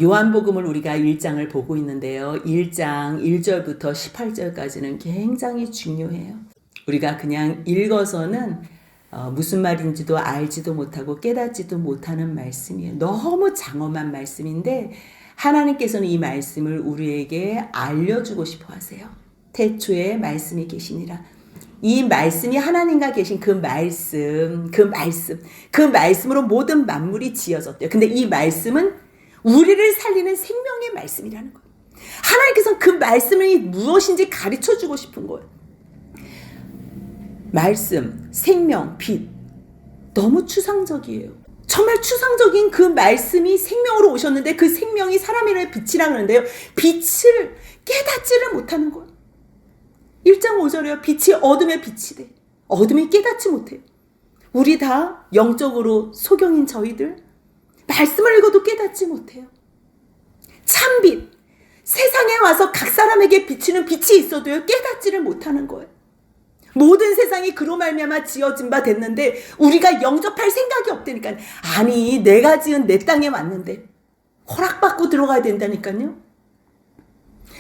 요한복음을 우리가 1장을 보고 있는데요. 1장 1절부터 18절까지는 굉장히 중요해요. 우리가 그냥 읽어서는 무슨 말인지도 알지도 못하고 깨닫지도 못하는 말씀이에요. 너무 장엄한 말씀인데 하나님께서는 이 말씀을 우리에게 알려주고 싶어 하세요. 태초에 말씀이 계시니라. 이 말씀이 하나님과 계신 그 말씀으로 모든 만물이 지어졌대요. 근데 이 말씀은 우리를 살리는 생명의 말씀이라는 거예요. 하나님께서는 그 말씀이 무엇인지 가르쳐 주고 싶은 거예요. 말씀, 생명, 빛. 너무 추상적이에요. 정말 추상적인 그 말씀이 생명으로 오셨는데 그 생명이 사람의 빛이라 그러는데요. 빛을 깨닫지를 못하는 거예요. 1장 5절에요. 빛이 어둠의 빛이 돼. 어둠이 깨닫지 못해요. 우리 다 영적으로 소경인 저희들 말씀을 읽어도 깨닫지 못해요. 참빛. 세상에 와서 각 사람에게 비치는 빛이 있어도요. 깨닫지를 못하는 거예요. 모든 세상이 그로 말미암아 지어진 바 됐는데 우리가 영접할 생각이 없다니까요. 아니 내가 지은 내 땅에 왔는데 허락받고 들어가야 된다니까요.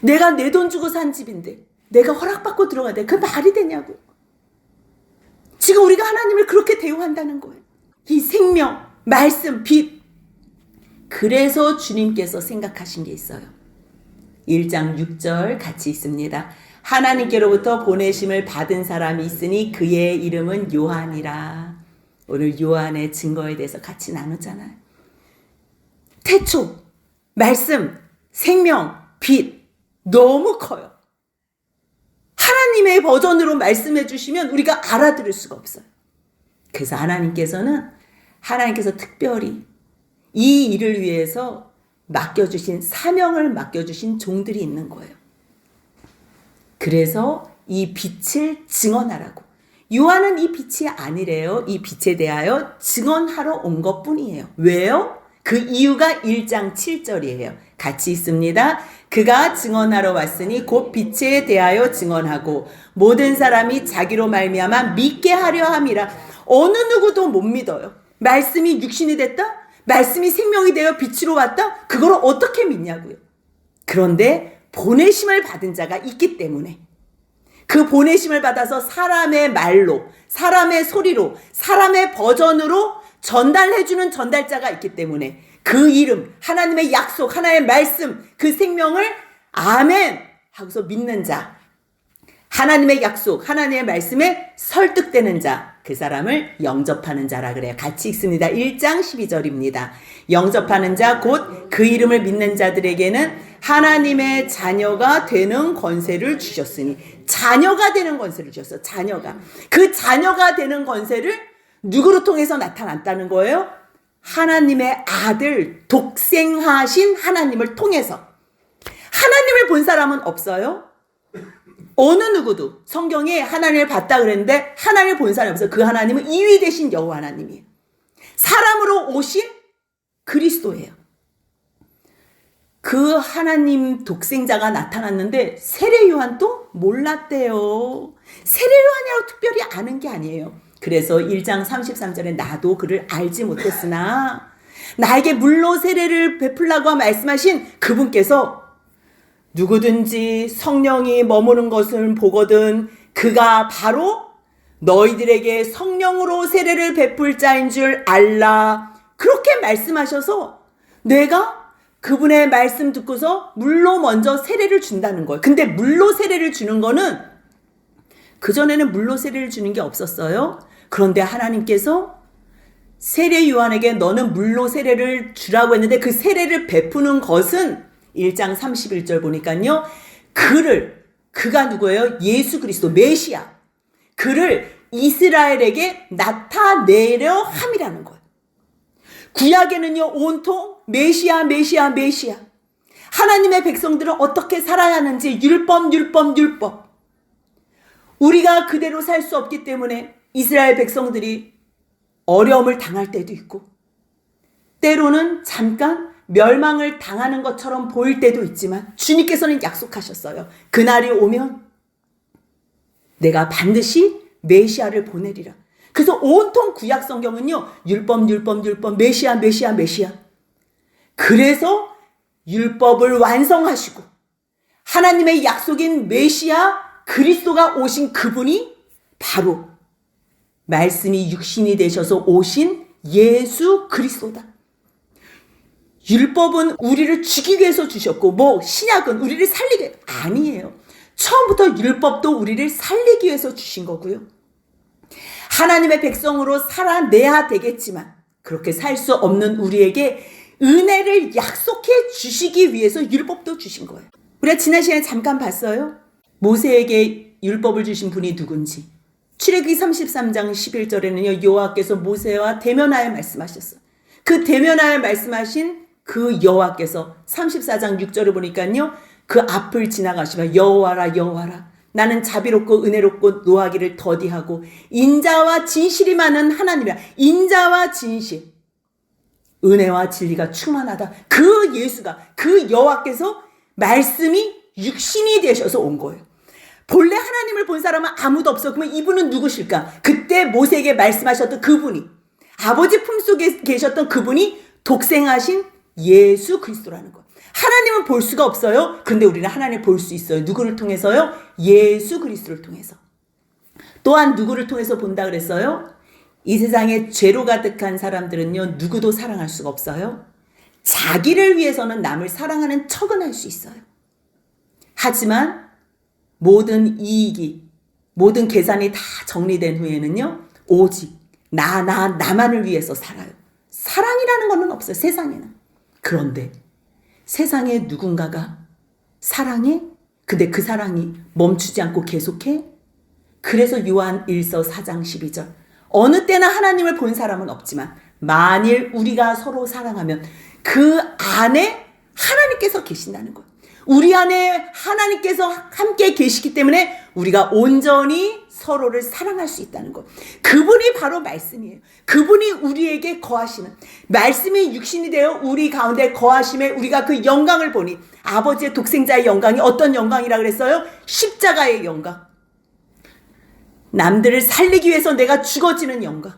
내가 내 돈 주고 산 집인데 내가 허락받고 들어가야 돼. 그 말이 되냐고요. 지금 우리가 하나님을 그렇게 대우한다는 거예요. 이 생명, 말씀, 빛. 그래서 주님께서 생각하신 게 있어요. 1장 6절 같이 있습니다. 하나님께로부터 보내심을 받은 사람이 있으니 그의 이름은 요한이라. 오늘 요한의 증거에 대해서 같이 나누잖아요. 태초, 말씀, 생명, 빛 너무 커요. 하나님의 버전으로 말씀해 주시면 우리가 알아들을 수가 없어요. 그래서 하나님께서 특별히 이 일을 위해서 사명을 맡겨주신 종들이 있는 거예요. 그래서 이 빛을 증언하라고. 요한은 이 빛이 아니래요. 이 빛에 대하여 증언하러 온 것뿐이에요. 왜요? 그 이유가 1장 7절이에요. 같이 있습니다. 그가 증언하러 왔으니 곧 빛에 대하여 증언하고 모든 사람이 자기로 말미암아 믿게 하려 함이라. 어느 누구도 못 믿어요. 말씀이 육신이 됐다? 말씀이 생명이 되어 빛으로 왔다? 그걸 어떻게 믿냐고요. 그런데 보내심을 받은 자가 있기 때문에 그 보내심을 받아서 사람의 말로, 사람의 소리로, 사람의 버전으로 전달해주는 전달자가 있기 때문에 그 이름, 하나님의 약속, 하나님의 말씀, 그 생명을 아멘 하고서 믿는 자, 하나님의 약속, 하나님의 말씀에 설득되는 자, 그 사람을 영접하는 자라 그래요. 같이 읽습니다. 1장 12절입니다. 영접하는 자 곧 그 이름을 믿는 자들에게는 하나님의 자녀가 되는 권세를 주셨으니. 자녀가 되는 권세를 주셨어요. 자녀가. 그 자녀가 되는 권세를 누구로 통해서 나타났다는 거예요? 하나님의 아들, 독생하신 하나님을 통해서. 하나님을 본 사람은 없어요? 어느 누구도 성경에 하나님을 봤다 그랬는데 하나님을 본 사람이 없어요. 그 하나님은 이위 되신 여호와 하나님이에요. 사람으로 오신 그리스도예요. 그 하나님 독생자가 나타났는데 세례 요한도 몰랐대요. 세례 요한이라고 특별히 아는 게 아니에요. 그래서 1장 33절에 나도 그를 알지 못했으나 나에게 물로 세례를 베풀라고 말씀하신 그분께서 누구든지 성령이 머무는 것을 보거든 그가 바로 너희들에게 성령으로 세례를 베풀 자인 줄 알라. 그렇게 말씀하셔서 내가 그분의 말씀 듣고서 물로 먼저 세례를 준다는 거예요. 근데 물로 세례를 주는 거는 그전에는 물로 세례를 주는 게 없었어요. 그런데 하나님께서 세례 요한에게 너는 물로 세례를 주라고 했는데 그 세례를 베푸는 것은 1장 31절 보니까요. 그가 누구예요? 예수 그리스도 메시아. 그를 이스라엘에게 나타내려 함이라는 거예요. 구약에는요. 온통 메시아. 하나님의 백성들은 어떻게 살아야 하는지 율법. 우리가 그대로 살 수 없기 때문에 이스라엘 백성들이 어려움을 당할 때도 있고 때로는 잠깐 멸망을 당하는 것처럼 보일 때도 있지만 주님께서는 약속하셨어요. 그날이 오면 내가 반드시 메시아를 보내리라. 그래서 온통 구약 성경은요. 율법, 메시아. 그래서 율법을 완성하시고 하나님의 약속인 메시아 그리스도가 오신 그분이 바로 말씀이 육신이 되셔서 오신 예수 그리스도다. 율법은 우리를 죽이기 위해서 주셨고 신약은 우리를 살리기 위해서 아니에요. 처음부터 율법도 우리를 살리기 위해서 주신 거고요. 하나님의 백성으로 살아내야 되겠지만 그렇게 살 수 없는 우리에게 은혜를 약속해 주시기 위해서 율법도 주신 거예요. 우리가 지난 시간에 잠깐 봤어요. 모세에게 율법을 주신 분이 누군지. 출애굽기 33장 11절에는요. 여호와께서 모세와 대면하여 말씀하셨어요. 그 대면하여 말씀하신 그 여호와께서 34장 6절을 보니까요. 그 앞을 지나가시며 여호와라 여호와라 나는 자비롭고 은혜롭고 노하기를 더디하고 인자와 진실이 많은 하나님이라. 인자와 진실, 은혜와 진리가 충만하다. 그 예수가, 그 여호와께서 말씀이 육신이 되셔서 온 거예요. 본래 하나님을 본 사람은 아무도 없어. 그러면 이분은 누구실까? 그때 모세에게 말씀하셨던 그분이, 아버지 품속에 계셨던 그분이 독생하신 예수 그리스도라는 거예요. 하나님은 볼 수가 없어요. 그런데 우리는 하나님을 볼 수 있어요. 누구를 통해서요? 예수 그리스도를 통해서. 또한 누구를 통해서 본다 그랬어요? 이 세상에 죄로 가득한 사람들은요. 누구도 사랑할 수가 없어요. 자기를 위해서는 남을 사랑하는 척은 할 수 있어요. 하지만 모든 이익이, 모든 계산이 다 정리된 후에는요. 오직 나만을 위해서 살아요. 사랑이라는 거는 없어요. 세상에는. 그런데 세상에 누군가가 사랑해? 근데 그 사랑이 멈추지 않고 계속해? 그래서 요한 1서 4장 12절 어느 때나 하나님을 본 사람은 없지만 만일 우리가 서로 사랑하면 그 안에 하나님께서 계신다는 거예요. 우리 안에 하나님께서 함께 계시기 때문에 우리가 온전히 서로를 사랑할 수 있다는 것. 그분이 바로 말씀이에요. 그분이 우리에게 거하시는, 말씀이 육신이 되어 우리 가운데 거하심에 우리가 그 영광을 보니, 아버지의 독생자의 영광이 어떤 영광이라 그랬어요? 십자가의 영광. 남들을 살리기 위해서 내가 죽어지는 영광.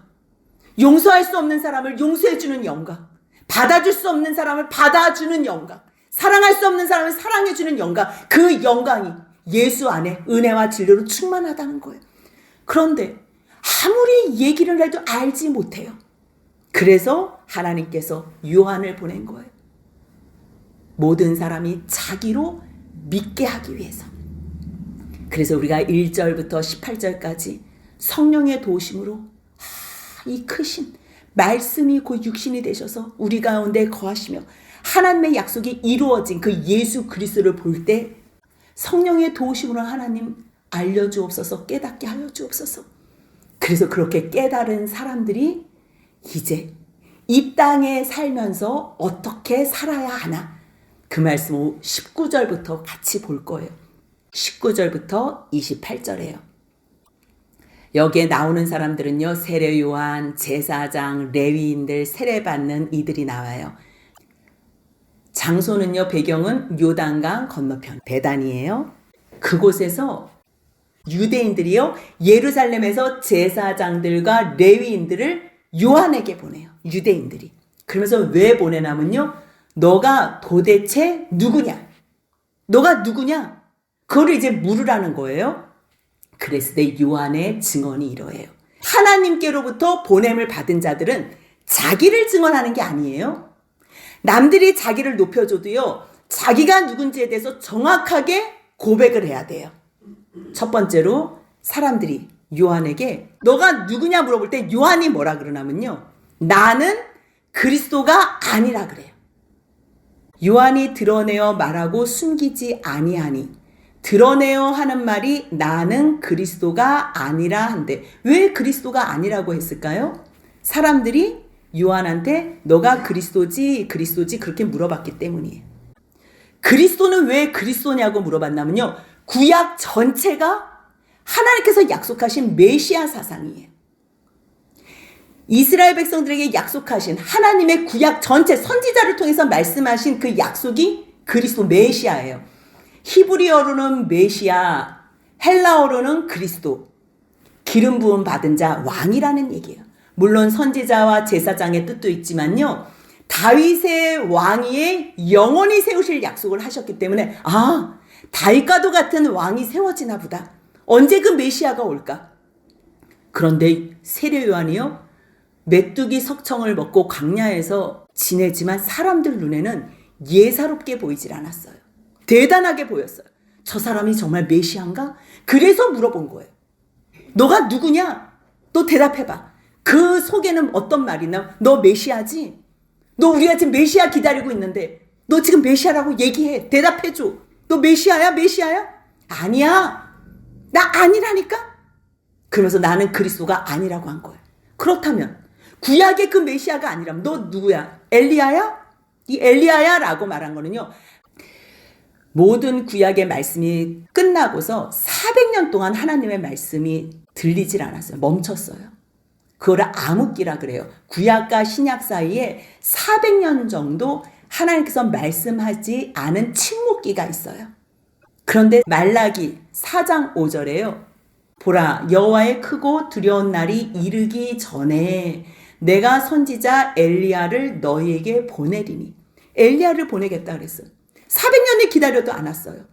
용서할 수 없는 사람을 용서해주는 영광. 받아줄 수 없는 사람을 받아주는 영광. 사랑할 수 없는 사람을 사랑해주는 영광. 그 영광이 예수 안에 은혜와 진리로 충만하다는 거예요. 그런데 아무리 얘기를 해도 알지 못해요. 그래서 하나님께서 요한을 보낸 거예요. 모든 사람이 자기로 믿게 하기 위해서. 그래서 우리가 1절부터 18절까지 성령의 도우심으로 이 크신 말씀이 곧 육신이 되셔서 우리 가운데 거하시며 하나님의 약속이 이루어진 그 예수 그리스도를 볼 때 성령의 도우심으로 하나님 알려주옵소서, 깨닫게 하여 주옵소서. 그래서 그렇게 깨달은 사람들이 이제 이 땅에 살면서 어떻게 살아야 하나, 그 말씀 19절부터 같이 볼 거예요. 19절부터 28절이에요. 여기에 나오는 사람들은요, 세례 요한, 제사장, 레위인들, 세례받는 이들이 나와요. 장소는요, 배경은 요단강 건너편 베단이에요. 그곳에서 유대인들이요, 예루살렘에서 제사장들과 레위인들을 요한에게 보내요. 유대인들이. 그러면서 왜 보내냐면요, 너가 도대체 누구냐? 너가 누구냐? 그거를 이제 물으라는 거예요. 그랬을 때 요한의 증언이 이러해요. 하나님께로부터 보냄을 받은 자들은 자기를 증언하는 게 아니에요. 남들이 자기를 높여줘도요, 자기가 누군지에 대해서 정확하게 고백을 해야 돼요. 첫 번째로 사람들이 요한에게 너가 누구냐 물어볼 때 요한이 뭐라 그러냐면요, 나는 그리스도가 아니라 그래요. 요한이 드러내어 말하고 숨기지 아니하니, 드러내어 하는 말이 나는 그리스도가 아니라 한데, 왜 그리스도가 아니라고 했을까요? 사람들이 요한한테 너가 그리스도지 그렇게 물어봤기 때문이에요. 그리스도는 왜 그리스도냐고 물어봤냐면요, 구약 전체가 하나님께서 약속하신 메시아 사상이에요. 이스라엘 백성들에게 약속하신 하나님의 구약 전체, 선지자를 통해서 말씀하신 그 약속이 그리스도 메시아예요. 히브리어로는 메시아, 헬라어로는 그리스도, 기름 부음 받은 자, 왕이라는 얘기예요. 물론 선지자와 제사장의 뜻도 있지만요, 다윗의 왕위에 영원히 세우실 약속을 하셨기 때문에 다윗과도 같은 왕이 세워지나 보다. 언제 그 메시아가 올까? 그런데 세례 요한이요, 메뚜기 석청을 먹고 광야에서 지내지만 사람들 눈에는 예사롭게 보이질 않았어요. 대단하게 보였어요. 저 사람이 정말 메시아인가? 그래서 물어본 거예요. 너가 누구냐? 너 대답해봐. 그 속에는 어떤 말이나? 너 메시아지? 너 우리가 지금 메시아 기다리고 있는데 너 지금 메시아라고 얘기해. 대답해줘. 너 메시아야? 메시아야? 아니야. 나 아니라니까? 그러면서 나는 그리스도가 아니라고 한 거예요. 그렇다면 구약의 그 메시아가 아니라면 너 누구야? 엘리야야? 이 엘리야야? 라고 말한 거는요, 모든 구약의 말씀이 끝나고서 400년 동안 하나님의 말씀이 들리질 않았어요. 멈췄어요. 그거를 암흑기라 그래요. 구약과 신약 사이에 400년 정도 하나님께서 말씀하지 않은 침묵기가 있어요. 그런데 말라기 4장 5절에요. 보라, 여호와의 크고 두려운 날이 이르기 전에 내가 선지자 엘리야를 너희에게 보내리니. 엘리야를 보내겠다 그랬어요. 400년을 기다려도 안 왔어요.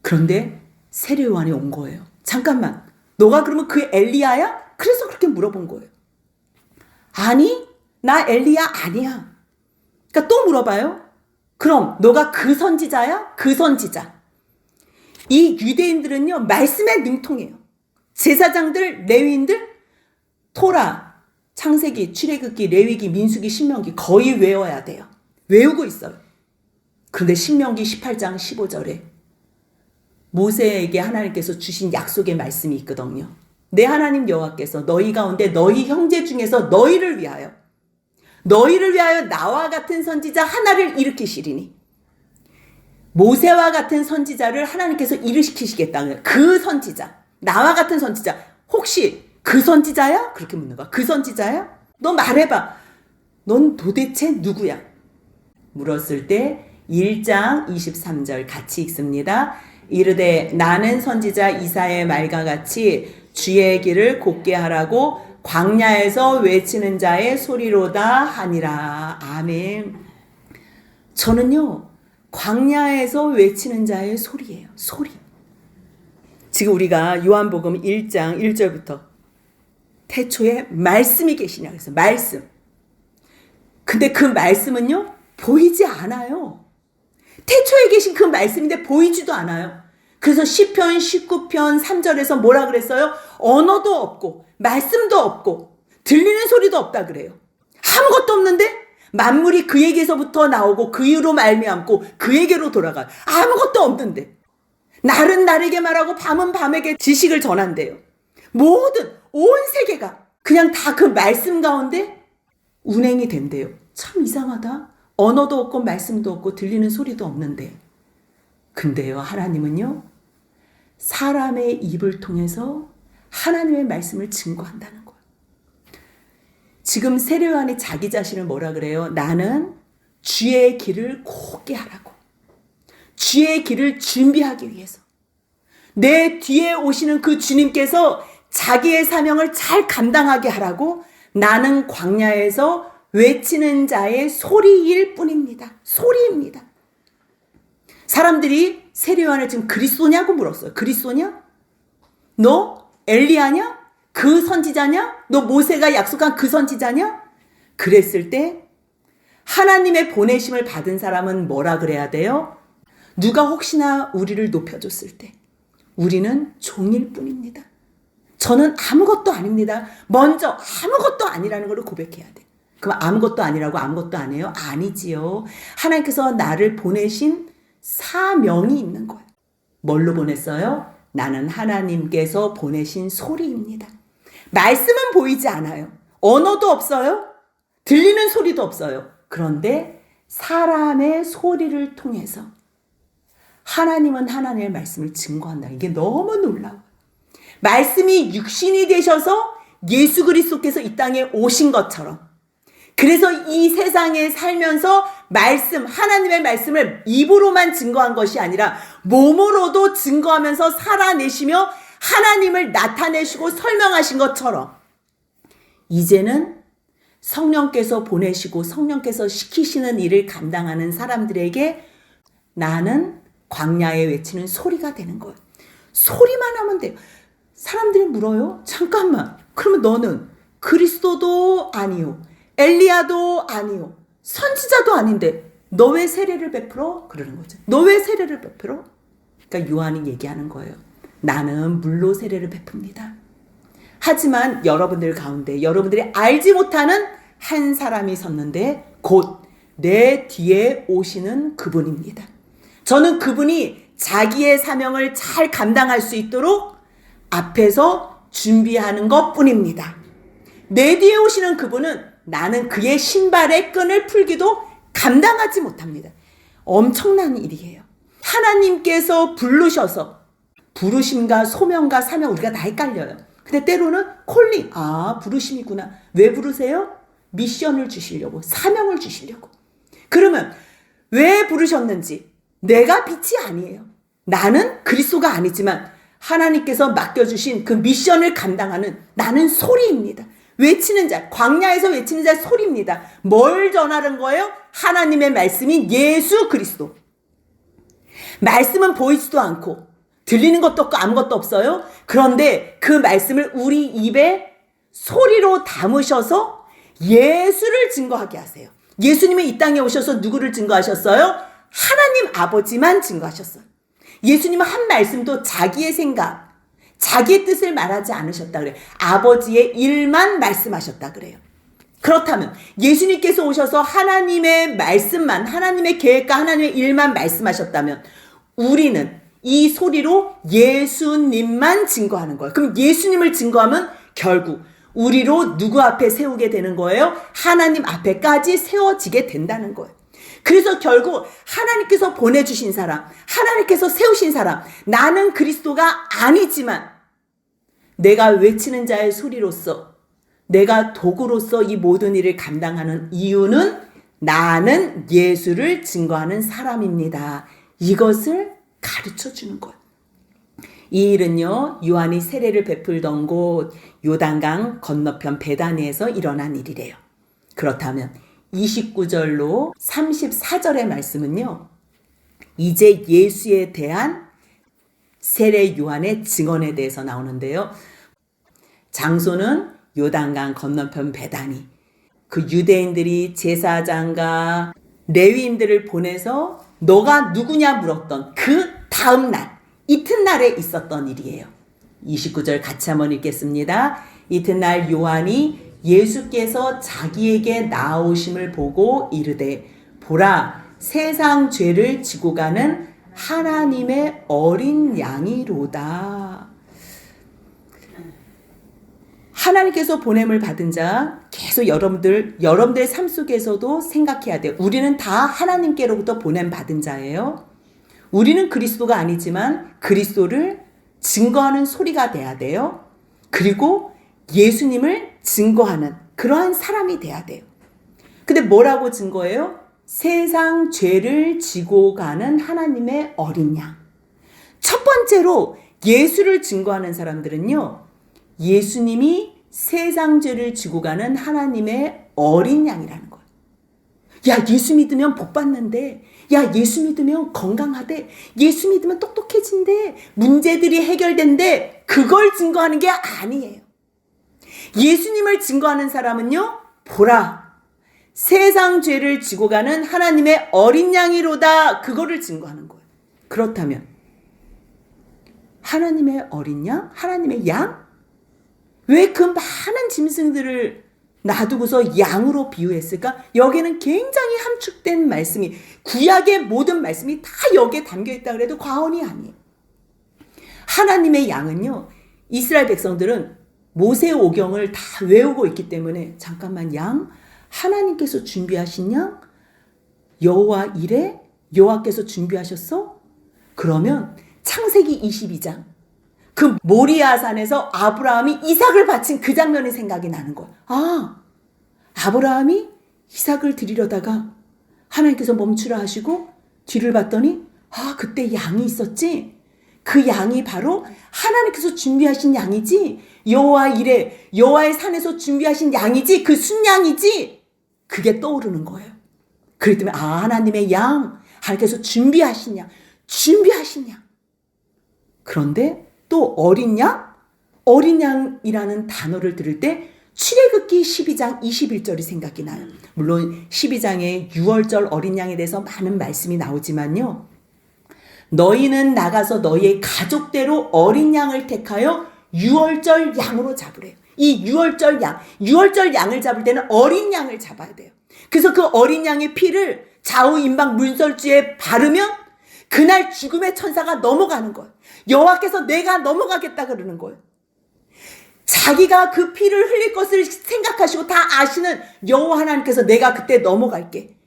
그런데 세례 요한이 온 거예요. 잠깐만, 너가 그러면 그 엘리야야? 그래서 그렇게 물어본 거예요. 아니, 나 엘리야 아니야. 그러니까 또 물어봐요. 그럼 너가 그 선지자야? 그 선지자. 이 유대인들은요, 말씀에 능통해요. 제사장들, 레위인들, 토라, 창세기, 출애굽기, 레위기, 민수기, 신명기 거의 외워야 돼요. 외우고 있어요. 그런데 신명기 18장 15절에 모세에게 하나님께서 주신 약속의 말씀이 있거든요. 내 하나님 여호와께서 너희 가운데 너희 형제 중에서 너희를 위하여 나와 같은 선지자 하나를 일으키시리니. 모세와 같은 선지자를 하나님께서 일으키시겠다. 그 선지자, 나와 같은 선지자. 혹시 그 선지자야? 그렇게 묻는 거야. 그 선지자야? 너 말해봐. 넌 도대체 누구야? 물었을 때 1장 23절 같이 읽습니다. 이르되 나는 선지자 이사야의 말과 같이 주의 길을 곧게 하라고 광야에서 외치는 자의 소리로다 하니라. 아멘. 저는요, 광야에서 외치는 자의 소리예요. 소리. 지금 우리가 요한복음 1장 1절부터 태초에 말씀이 계시냐 그래서 말씀. 근데 그 말씀은요, 보이지 않아요. 태초에 계신 그 말씀인데 보이지도 않아요. 그래서 시편 19편 3절에서 뭐라 그랬어요? 언어도 없고 말씀도 없고 들리는 소리도 없다 그래요. 아무것도 없는데 만물이 그에게서부터 나오고 그 이후로 말미암고 그에게로 돌아가요. 아무것도 없는데 날은 날에게 말하고 밤은 밤에게 지식을 전한대요. 모든 온 세계가 그냥 다 그 말씀 가운데 운행이 된대요. 참 이상하다. 언어도 없고 말씀도 없고 들리는 소리도 없는데. 근데요, 하나님은요, 사람의 입을 통해서 하나님의 말씀을 증거한다는 거예요. 지금 세례 요한이 자기 자신을 뭐라 그래요? 나는 주의 길을 곧게 하라고. 주의 길을 준비하기 위해서. 내 뒤에 오시는 그 주님께서 자기의 사명을 잘 감당하게 하라고 나는 광야에서 외치는 자의 소리일 뿐입니다. 소리입니다. 사람들이 세례 요한을 지금 그리스도냐고 물었어요. 그리스도냐? 너 엘리야냐? 그 선지자냐? 너 모세가 약속한 그 선지자냐? 그랬을 때 하나님의 보내심을 받은 사람은 뭐라 그래야 돼요? 누가 혹시나 우리를 높여줬을 때 우리는 종일 뿐입니다. 저는 아무것도 아닙니다. 먼저 아무것도 아니라는 걸 고백해야 돼. 그럼 아무것도 아니라고 아무것도 안 해요? 아니지요. 하나님께서 나를 보내신 사명이 있는 거예요. 뭘로 보냈어요? 나는 하나님께서 보내신 소리입니다. 말씀은 보이지 않아요. 언어도 없어요. 들리는 소리도 없어요. 그런데 사람의 소리를 통해서 하나님은 하나님의 말씀을 증거한다. 이게 너무 놀라워요. 말씀이 육신이 되셔서 예수 그리스도께서 이 땅에 오신 것처럼, 그래서 이 세상에 살면서 말씀, 하나님의 말씀을 입으로만 증거한 것이 아니라 몸으로도 증거하면서 살아내시며 하나님을 나타내시고 설명하신 것처럼 이제는 성령께서 보내시고 성령께서 시키시는 일을 감당하는 사람들에게 나는 광야에 외치는 소리가 되는 거예요. 소리만 하면 돼요. 사람들이 물어요. 잠깐만. 그러면 너는 그리스도도 아니요. 엘리야도 아니요. 선지자도 아닌데 너 왜 세례를 베풀어? 그러는 거죠. 너 왜 세례를 베풀어? 그러니까 요한이 얘기하는 거예요. 나는 물로 세례를 베풉니다. 하지만 여러분들 가운데 여러분들이 알지 못하는 한 사람이 섰는데 곧 내 뒤에 오시는 그분입니다. 저는 그분이 자기의 사명을 잘 감당할 수 있도록 앞에서 준비하는 것뿐입니다. 내 뒤에 오시는 그분은 나는 그의 신발의 끈을 풀기도 감당하지 못합니다. 엄청난 일이에요. 하나님께서 부르셔서 부르심과 소명과 사명 우리가 다 헷갈려요. 근데 때로는 콜링, 부르심이구나. 왜 부르세요? 미션을 주시려고, 사명을 주시려고. 그러면 왜 부르셨는지 내가 빛이 아니에요. 나는 그리스도가 아니지만 하나님께서 맡겨주신 그 미션을 감당하는 나는 소리입니다. 외치는 자, 광야에서 외치는 자 소리입니다. 뭘 전하는 거예요? 하나님의 말씀인 예수 그리스도. 말씀은 보이지도 않고 들리는 것도 없고 아무것도 없어요. 그런데 그 말씀을 우리 입에 소리로 담으셔서 예수를 증거하게 하세요. 예수님이 이 땅에 오셔서 누구를 증거하셨어요? 하나님 아버지만 증거하셨어요. 예수님은 한 말씀도 자기의 생각, 자기의 뜻을 말하지 않으셨다 그래요. 아버지의 일만 말씀하셨다 그래요. 그렇다면 예수님께서 오셔서 하나님의 말씀만, 하나님의 계획과 하나님의 일만 말씀하셨다면 우리는 이 소리로 예수님만 증거하는 거예요. 그럼 예수님을 증거하면 결국 우리로 누구 앞에 세우게 되는 거예요? 하나님 앞에까지 세워지게 된다는 거예요. 그래서 결국 하나님께서 보내주신 사람, 하나님께서 세우신 사람, 나는 그리스도가 아니지만 내가 외치는 자의 소리로서, 내가 도구로서 이 모든 일을 감당하는 이유는 나는 예수를 증거하는 사람입니다. 이것을 가르쳐 주는 거예요. 이 일은요, 요한이 세례를 베풀던 곳 요단강 건너편 베다니에서 일어난 일이래요. 그렇다면 29절로 34절의 말씀은요, 이제 예수에 대한 세례 요한의 증언에 대해서 나오는데요. 장소는 요단강 건너편 베다니. 그 유대인들이 제사장과 레위인들을 보내서 너가 누구냐 물었던 그 다음 날, 이튿날에 있었던 일이에요. 29절 같이 한번 읽겠습니다. 이튿날 요한이 예수께서 자기에게 나오심을 보고 이르되 보라 세상 죄를 지고 가는 하나님의 어린 양이로다. 하나님께서 보냄을 받은 자 계속 여러분들의 삶 속에서도 생각해야 돼요. 우리는 다 하나님께로부터 보냄 받은 자예요. 우리는 그리스도가 아니지만 그리스도를 증거하는 소리가 돼야 돼요. 그리고 예수님을 증거하는 그러한 사람이 돼야 돼요. 근데 뭐라고 증거해요? 세상 죄를 지고 가는 하나님의 어린 양. 첫 번째로 예수를 증거하는 사람들은요, 예수님이 세상 죄를 지고 가는 하나님의 어린 양이라는 거예요. 야, 예수 믿으면 복 받는데, 야, 예수 믿으면 건강하대, 예수 믿으면 똑똑해진대, 문제들이 해결된대, 그걸 증거하는 게 아니에요. 예수님을 증거하는 사람은요, 보라, 세상 죄를 지고 가는 하나님의 어린 양이로다, 그거를 증거하는 거예요. 그렇다면 하나님의 어린 양? 하나님의 양? 왜 그 많은 짐승들을 놔두고서 양으로 비유했을까? 여기에는 굉장히 함축된 말씀이, 구약의 모든 말씀이 다 여기에 담겨있다 그래도 과언이 아니에요. 하나님의 양은요, 이스라엘 백성들은 모세 오경을 다 외우고 있기 때문에, 잠깐만, 양? 하나님께서 준비하신 양? 여호와 이레? 여호와께서 준비하셨어? 그러면 창세기 22장 그 모리아산에서 아브라함이 이삭을 바친 그 장면이 생각이 나는 거야. 아브라함이 이삭을 드리려다가 하나님께서 멈추라 하시고 뒤를 봤더니 그때 양이 있었지? 그 양이 바로 하나님께서 준비하신 양이지, 여호와 이레, 여호와의 산에서 준비하신 양이지, 그 순양이지. 그게 떠오르는 거예요. 그렇기 때문에 하나님의 양, 하나님께서 준비하신 양. 그런데 또 어린 양? 어린 양이라는 단어를 들을 때 출애굽기 12장 21절이 생각이 나요. 물론 12장에 6월절 어린 양에 대해서 많은 말씀이 나오지만요. 너희는 나가서 너희의 가족대로 어린 양을 택하여 6월절 양으로 잡으래요. 이 6월절 양을 잡을 때는 어린 양을 잡아야 돼요. 그래서 그 어린 양의 피를 좌우 임박 문설주에 바르면 그날 죽음의 천사가 넘어가는 거예요. 여호와께서 내가 넘어가겠다 그러는 거예요. 자기가 그 피를 흘릴 것을 생각하시고 다 아시는 여호와 하나님께서 내가 그때 넘어갈게.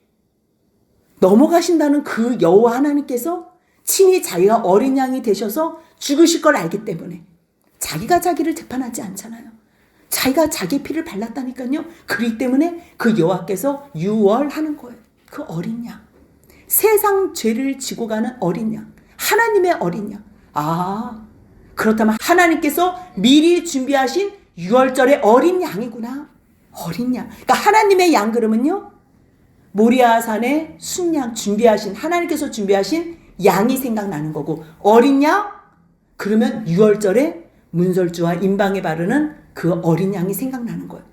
넘어가신다는 그 여호와 하나님께서 친히 자기가 어린 양이 되셔서 죽으실 걸 알기 때문에 자기가 자기를 재판하지 않잖아요. 자기가 자기 피를 발랐다니까요. 그렇기 때문에 그 여호와께서 유월하는 거예요. 그 어린 양. 세상 죄를 지고 가는 어린 양. 하나님의 어린 양. 그렇다면 하나님께서 미리 준비하신 6월절의 어린 양이구나. 어린 양. 그러니까 하나님의 양 그러면요. 모리아산에 순양 준비하신, 하나님께서 준비하신 양이 생각나는 거고, 어린 양? 그러면 6월절에 문설주와 임방에 바르는 그 어린 양이 생각나는 거예요.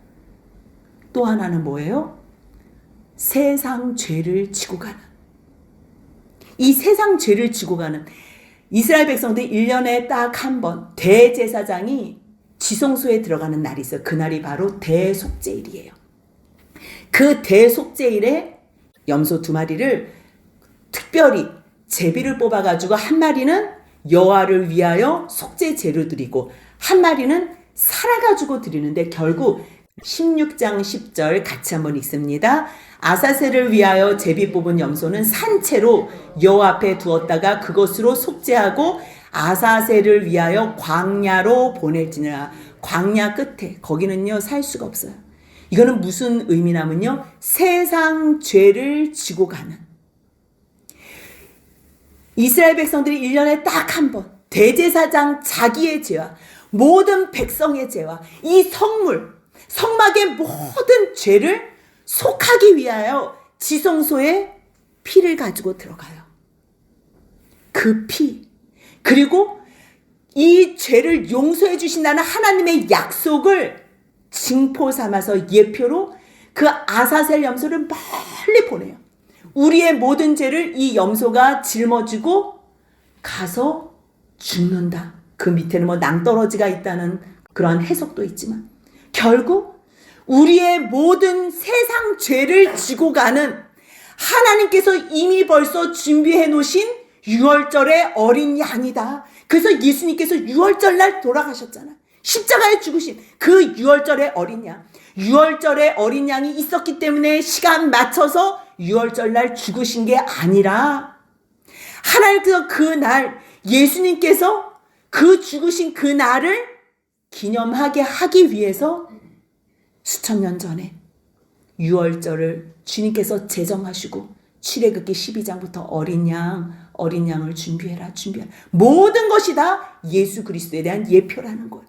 또 하나는 뭐예요? 세상 죄를 지고 가는. 이 세상 죄를 지고 가는 이스라엘 백성들이 1년에 딱 한 번 대제사장이 지성소에 들어가는 날이 있어요. 그날이 바로 대속죄일이에요. 그 대속죄일에 염소 2마리를 특별히 제비를 뽑아가지고 한 마리는 여호와를 위하여 속죄제로 드리고 한 마리는 살아가지고 드리는데 결국 16장 10절 같이 한번 읽습니다. 아사셀을 위하여 제비 뽑은 염소는 산채로 여호와 앞에 두었다가 그것으로 속죄하고 아사셀을 위하여 광야로 보낼지니라. 광야 끝에 거기는요 살 수가 없어요. 이거는 무슨 의미냐면요, 세상 죄를 지고 가는, 이스라엘 백성들이 1년에 딱 한 번 대제사장 자기의 죄와 모든 백성의 죄와 이 성막의 모든 죄를 속하기 위하여 지성소에 피를 가지고 들어가요. 그 피, 그리고 이 죄를 용서해 주신다는 하나님의 약속을 징표 삼아서 예표로 그 아사셀 염소를 멀리 보내요. 우리의 모든 죄를 이 염소가 짊어지고 가서 죽는다. 그 밑에는 뭐 낭떠러지가 있다는 그러한 해석도 있지만 결국 우리의 모든 세상 죄를 지고 가는 하나님께서 이미 벌써 준비해 놓으신 6월절의 어린 양이다. 그래서 예수님께서 6월절 날 돌아가셨잖아. 십자가에 죽으신 그 6월절의 어린 양. 6월절의 어린 양이 있었기 때문에 시간 맞춰서 6월절 날 죽으신 게 아니라 하나님께서 그 날, 예수님께서 그 죽으신 그 날을 기념하게 하기 위해서 수천 년 전에 6월절을 주님께서 제정하시고 출애굽기 12장부터 어린 양을 준비해라. 모든 것이 다 예수 그리스도에 대한 예표라는 거예요.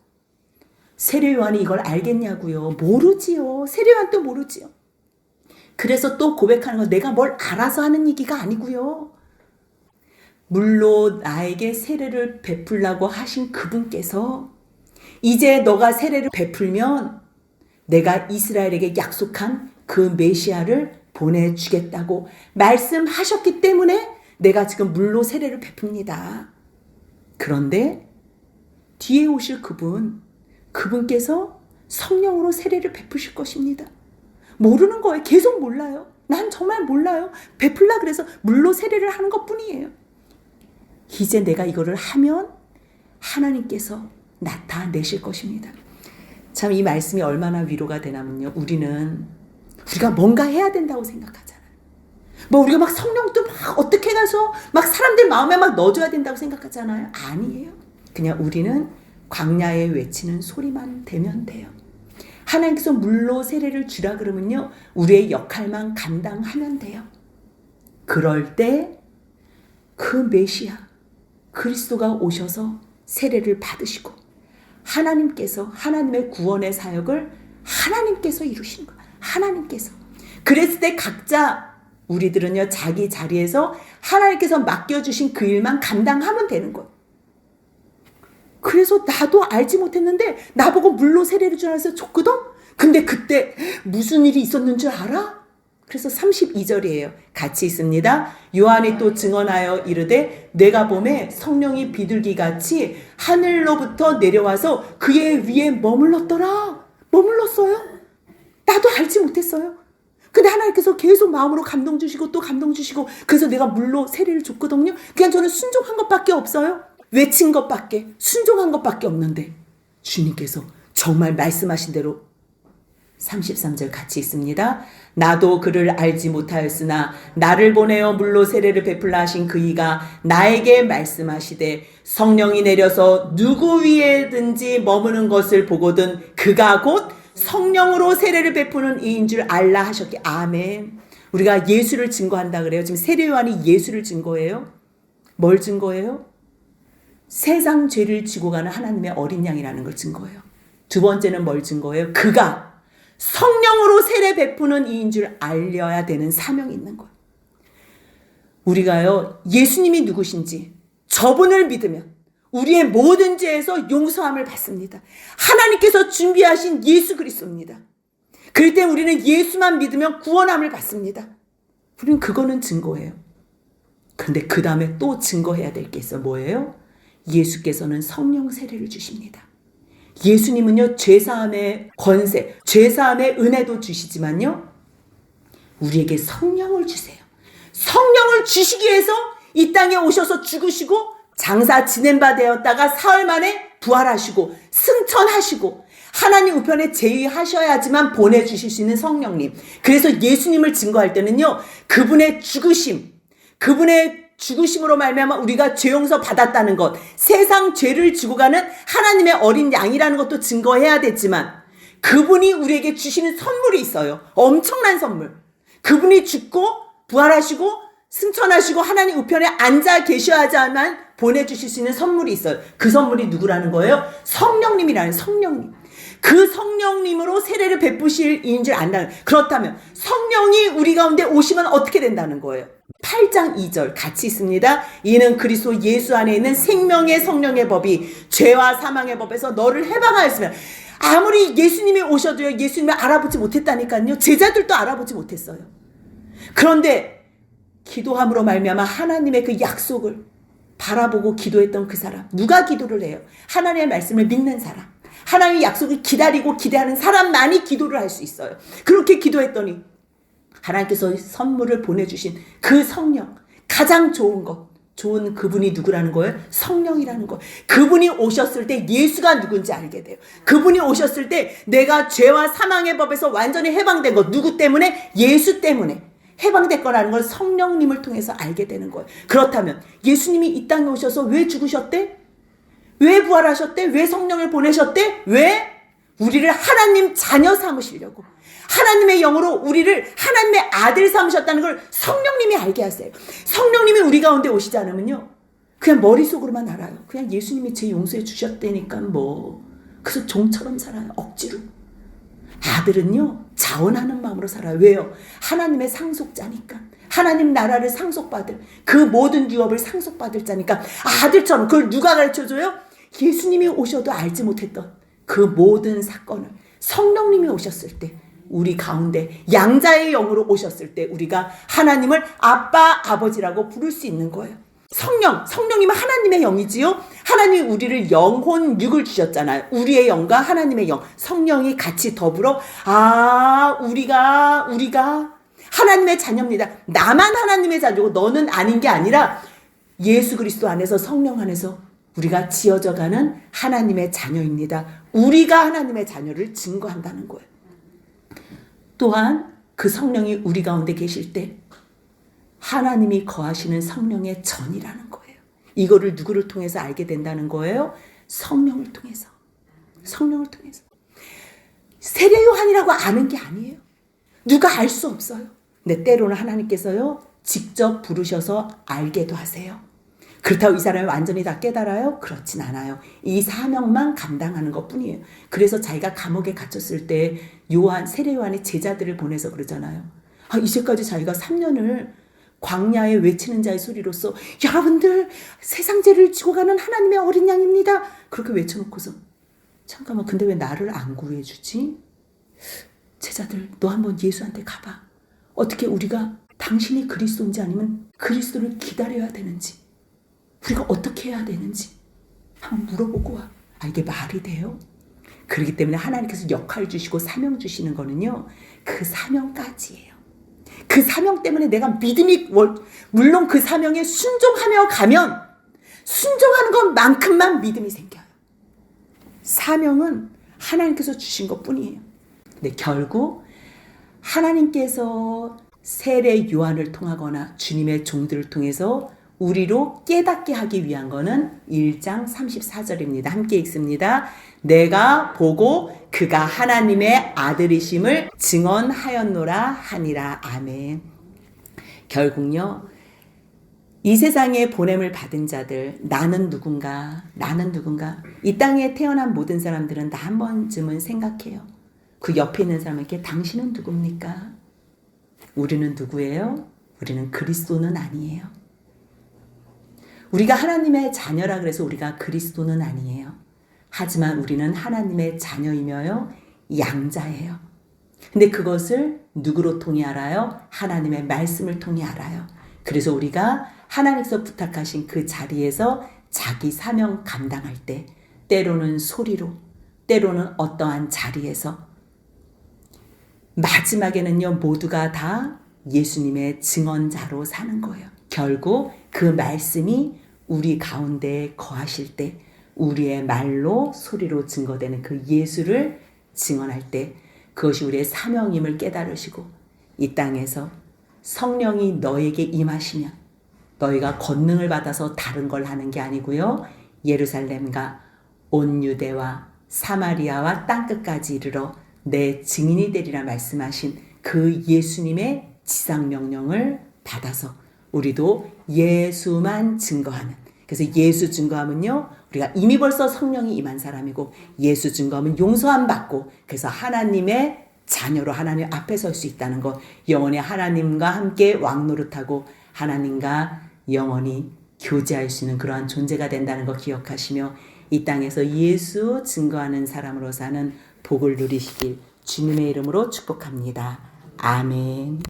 세례 요한이 이걸 알겠냐고요? 모르지요. 세례 요한도 모르지요. 그래서 또 고백하는 건 내가 뭘 알아서 하는 얘기가 아니고요. 물로 나에게 세례를 베풀라고 하신 그분께서 이제 너가 세례를 베풀면 내가 이스라엘에게 약속한 그 메시아를 보내주겠다고 말씀하셨기 때문에 내가 지금 물로 세례를 베풉니다. 그런데 뒤에 오실 그분께서 성령으로 세례를 베푸실 것입니다. 모르는 거예요. 계속 몰라요. 난 정말 몰라요. 베풀라 그래서 물로 세례를 하는 것뿐이에요. 이제 내가 이거를 하면 하나님께서 나타내실 것입니다. 참 이 말씀이 얼마나 위로가 되냐면요. 우리가 뭔가 해야 된다고 생각하잖아요. 우리가 막 성령도 막 어떻게 가서 막 사람들 마음에 막 넣어줘야 된다고 생각하잖아요. 아니에요. 그냥 우리는 광야에 외치는 소리만 되면 돼요. 하나님께서 물로 세례를 주라 그러면요. 우리의 역할만 감당하면 돼요. 그럴 때 그 메시아, 그리스도가 오셔서 세례를 받으시고 하나님께서 하나님의 구원의 사역을 하나님께서 이루시는 거예요. 하나님께서. 그랬을 때 각자 우리들은요 자기 자리에서 하나님께서 맡겨주신 그 일만 감당하면 되는 거예요. 그래서 나도 알지 못했는데 나보고 물로 세례를 주라 해서 줬거든? 근데 그때 무슨 일이 있었는 줄 알아? 그래서 32절이에요. 같이 있습니다. 요한이 또 증언하여 이르되 내가 보매 성령이 비둘기같이 하늘로부터 내려와서 그의 위에 머물렀더라. 머물렀어요. 나도 알지 못했어요. 근데 하나님께서 계속 마음으로 감동 주시고 또 감동 주시고 그래서 내가 물로 세례를 줬거든요. 그냥 저는 순종한 것밖에 없어요. 외친 것밖에 순종한 것밖에 없는데 주님께서 정말 말씀하신 대로 33절 같이 있습니다. 나도 그를 알지 못하였으나 나를 보내어 물로 세례를 베풀라 하신 그이가 나에게 말씀하시되 성령이 내려서 누구 위에든지 머무는 것을 보거든 그가 곧 성령으로 세례를 베푸는 이인 줄 알라 하셨기. 아멘. 우리가 예수를 증거한다 그래요. 지금 세례 요한이 예수를 증거해요. 뭘 증거해요? 세상 죄를 지고 가는 하나님의 어린 양이라는 걸 증거해요. 두 번째는 뭘 증거해요? 그가 성령으로 세례 베푸는 이인 줄 알려야 되는 사명이 있는 거예요. 우리가요 예수님이 누구신지 저분을 믿으면 우리의 모든 죄에서 용서함을 받습니다. 하나님께서 준비하신 예수 그리스도입니다. 그럴 때 우리는 예수만 믿으면 구원함을 받습니다. 우리는 그거는 증거예요. 근데 그 다음에 또 증거해야 될 게 있어. 뭐예요? 예수께서는 성령 세례를 주십니다. 예수님은요 죄사함의 권세, 죄사함의 은혜도 주시지만요 우리에게 성령을 주세요. 성령을 주시기 위해서 이 땅에 오셔서 죽으시고 장사 지낸 바 되었다가 사흘 만에 부활하시고 승천하시고 하나님 우편에 제의하셔야지만 보내주실 수 있는 성령님. 그래서 예수님을 증거할 때는요 그분의 죽으심, 그분의 죽으심으로 말미암아 우리가 죄 용서 받았다는 것, 세상 죄를 지고 가는 하나님의 어린 양이라는 것도 증거해야 되지만 그분이 우리에게 주시는 선물이 있어요. 엄청난 선물. 그분이 죽고 부활하시고 승천하시고 하나님 우편에 앉아 계셔야지만 보내주실 수 있는 선물이 있어요. 그 선물이 누구라는 거예요? 성령님이라는 성령님. 그 성령님으로 세례를 베푸실 이인 줄 안다는. 그렇다면 성령이 우리 가운데 오시면 어떻게 된다는 거예요? 8장 2절 같이 있습니다. 이는 그리스도 예수 안에 있는 생명의 성령의 법이 죄와 사망의 법에서 너를 해방하였으면. 아무리 예수님이 오셔도요 예수님을 알아보지 못했다니까요. 제자들도 알아보지 못했어요. 그런데 기도함으로 말미암아 하나님의 그 약속을 바라보고 기도했던 그 사람. 누가 기도를 해요? 하나님의 말씀을 믿는 사람. 하나님의 약속을 기다리고 기대하는 사람만이 기도를 할 수 있어요. 그렇게 기도했더니 하나님께서 선물을 보내주신 그 성령, 가장 좋은 것, 좋은 그분이 누구라는 거예요? 성령이라는 거예요. 그분이 오셨을 때 예수가 누군지 알게 돼요. 그분이 오셨을 때 내가 죄와 사망의 법에서 완전히 해방된 것, 누구 때문에? 예수 때문에 해방됐거라는 걸 성령님을 통해서 알게 되는 거예요. 그렇다면 예수님이 이 땅에 오셔서 왜 죽으셨대? 왜 부활하셨대? 왜 성령을 보내셨대? 왜? 우리를 하나님 자녀 삼으시려고. 하나님의 영으로 우리를 하나님의 아들 삼으셨다는 걸 성령님이 알게 하세요. 성령님이 우리 가운데 오시지 않으면요 그냥 머릿속으로만 알아요. 그냥 예수님이 제 용서해 주셨다니까 뭐 그래서 종처럼 살아요. 억지로. 아들은요 자원하는 마음으로 살아요. 왜요? 하나님의 상속자니까. 하나님 나라를 상속받을 그 모든 유업을 상속받을 자니까 아들처럼. 그걸 누가 가르쳐줘요? 예수님이 오셔도 알지 못했던 그 모든 사건을 성령님이 오셨을 때 우리 가운데 양자의 영으로 오셨을 때 우리가 하나님을 아빠 아버지라고 부를 수 있는 거예요. 성령님은 하나님의 영이지요. 하나님이 우리를 영혼 육을 주셨잖아요. 우리의 영과 하나님의 영, 성령이 같이 더불어 우리가 하나님의 자녀입니다. 나만 하나님의 자녀고 너는 아닌 게 아니라 예수 그리스도 안에서 성령 안에서 우리가 지어져가는 하나님의 자녀입니다. 우리가 하나님의 자녀를 증거한다는 거예요. 또한 그 성령이 우리 가운데 계실 때 하나님이 거하시는 성령의 전이라는 거예요. 이거를 누구를 통해서 알게 된다는 거예요? 성령을 통해서. 성령을 통해서. 세례 요한이라고 아는 게 아니에요. 누가 알 수 없어요. 근데 때로는 하나님께서요 직접 부르셔서 알게도 하세요. 그렇다고 이 사람이 완전히 다 깨달아요? 그렇진 않아요. 이 사명만 감당하는 것 뿐이에요. 그래서 자기가 감옥에 gat혔을 때 세례 요한이 제자들을 보내서 그러잖아요. 이제까지 자기가 3년을 광야에 외치는 자의 소리로서 여러분들 세상 죄를 지고 가는 하나님의 어린 양입니다. 그렇게 외쳐놓고서 잠깐만 근데 왜 나를 안 구해주지? 제자들 너 한번 예수한테 가봐. 어떻게 우리가 당신이 그리스도인지 아니면 그리스도를 기다려야 되는지 우리가 어떻게 해야 되는지 한번 물어보고 와. 이게 말이 돼요? 그렇기 때문에 하나님께서 역할 주시고 사명 주시는 거는요. 그 사명까지예요. 그 사명 때문에 내가 믿음이 물론 그 사명에 순종하며 가면 순종하는 것만큼만 믿음이 생겨요. 사명은 하나님께서 주신 것뿐이에요. 근데 결국 하나님께서 세례 요한을 통하거나 주님의 종들을 통해서 우리로 깨닫게 하기 위한 거는 1장 34절입니다. 함께 읽습니다. 내가 보고 그가 하나님의 아들이심을 증언하였노라 하니라. 아멘. 결국요. 이 세상에 보냄을 받은 자들 나는 누군가 이 땅에 태어난 모든 사람들은 다 한 번쯤은 생각해요. 그 옆에 있는 사람에게 당신은 누굽니까? 우리는 누구예요? 우리는 그리스도는 아니에요. 우리가 하나님의 자녀라 그래서 우리가 그리스도는 아니에요. 하지만 우리는 하나님의 자녀이며요. 양자예요. 근데 그것을 누구로 통해 알아요? 하나님의 말씀을 통해 알아요. 그래서 우리가 하나님께서 부탁하신 그 자리에서 자기 사명 감당할 때 때로는 소리로 때로는 어떠한 자리에서 마지막에는요 모두가 다 예수님의 증언자로 사는 거예요. 결국 그 말씀이 우리 가운데 거하실 때 우리의 말로 소리로 증거되는 그 예수를 증언할 때 그것이 우리의 사명임을 깨달으시고 이 땅에서 성령이 너에게 임하시면 너희가 권능을 받아서 다른 걸 하는 게 아니고요. 예루살렘과 온 유대와 사마리아와 땅끝까지 이르러 내 증인이 되리라 말씀하신 그 예수님의 지상명령을 받아서 우리도 예수만 증거하는 그래서 예수 증거하면요. 우리가 이미 벌써 성령이 임한 사람이고 예수 증거하면 용서함 받고 그래서 하나님의 자녀로 하나님 앞에 설 수 있다는 것 영원히 하나님과 함께 왕노릇하고 하나님과 영원히 교제할 수 있는 그러한 존재가 된다는 것 기억하시며 이 땅에서 예수 증거하는 사람으로 사는 복을 누리시길 주님의 이름으로 축복합니다. 아멘.